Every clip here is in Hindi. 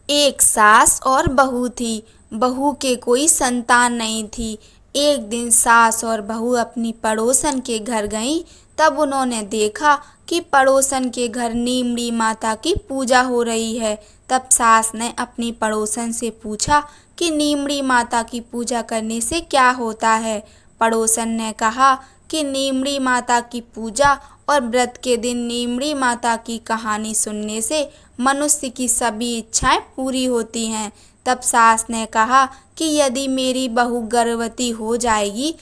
एक सास और बहू थी। बहू के कोई संतान नहीं थी। एक दिन सास और बहू अपनी पड़ोसन के घर गईं। तब उन्होंने देखा कि पड़ोसन के घर नीमड़ी माता की पूजा हो रही है। तब सास ने अपनी पड़ोसन से पूछा कि नीमड़ी माता की पूजा करने से क्या होता है। पड़ोसन ने कहा कि नीमड़ी माता की पूजा और व्रत के दिन नीमड़ी माता की कहानी सुनने से मनुष्य की सभी इच्छाएं पूरी होती हैं। तब सास ने कहा कि यदि मेरी बहू गर्भवती हो जाएगी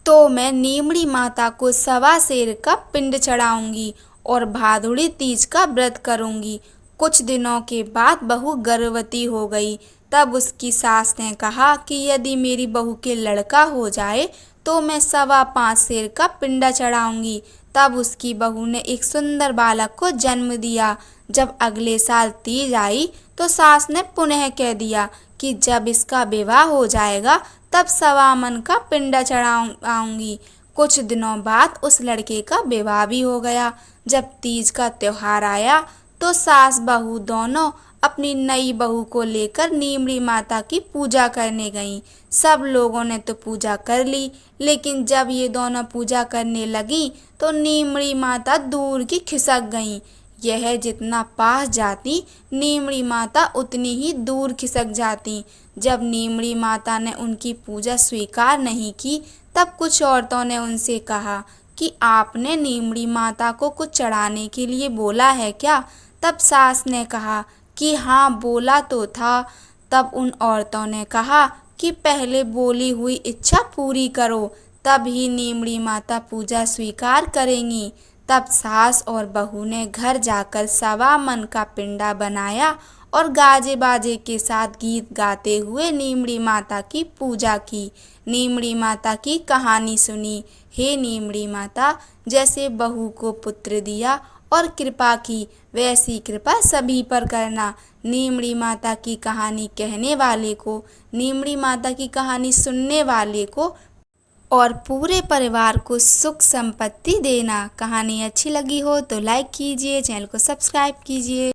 तो मैं नीमड़ी माता को सवा सेर का पिंड चढ़ाऊंगी और भादुड़ी तीज का व्रत करूंगी। कुछ दिनों के बाद बहू गर्भवती हो गई। तब उसकी सास ने कहा कि यदि मेरी बहू के लड़का हो जाए तो मैं 5.25 सेर का पिंडा चढ़ाऊंगी। तब उसकी बहू ने एक सुंदर बालक को जन्म दिया। जब अगले साल तीज आई तो सास ने पुनः कह दिया कि जब इसका विवाह हो जाएगा तब 1.25 मन का पिंडा चढ़ाऊंगी। कुछ दिनों बाद उस लड़के का विवाह भी हो गया। जब तीज का त्योहार आया तो सास बहू दोनों अपनी नई बहू को लेकर नीमड़ी माता की पूजा करने गईं। सब लोगों ने तो पूजा कर ली, लेकिन जब ये दोनों पूजा करने लगी तो नीमड़ी माता दूर की खिसक गईं। यह जितना पास जाती नीमड़ी माता उतनी ही दूर खिसक जाती। जब नीमड़ी माता ने उनकी पूजा स्वीकार नहीं की तब कुछ औरतों ने उनसे कहा कि आपने नीमड़ी माता को कुछ चढ़ाने के लिए बोला है क्या। तब सास ने कहा कि हाँ, बोला तो था। तब उन औरतों ने कहा कि पहले बोली हुई इच्छा पूरी करो, तब ही नीमड़ी माता पूजा स्वीकार करेंगी। तब सास और बहू ने घर जाकर 1.25 मन का पिंडा बनाया और गाजे बाजे के साथ गीत गाते हुए नीमड़ी माता की पूजा की। नीमड़ी माता की कहानी सुनी। हे नीमड़ी माता, जैसे बहू को पुत्र दिया और कृपा की, वैसी कृपा सभी पर करना। नीमड़ी माता की कहानी कहने वाले को, नीमड़ी माता की कहानी सुनने वाले को और पूरे परिवार को सुख संपत्ति देना। कहानी अच्छी लगी हो तो लाइक कीजिए, चैनल को सब्सक्राइब कीजिए।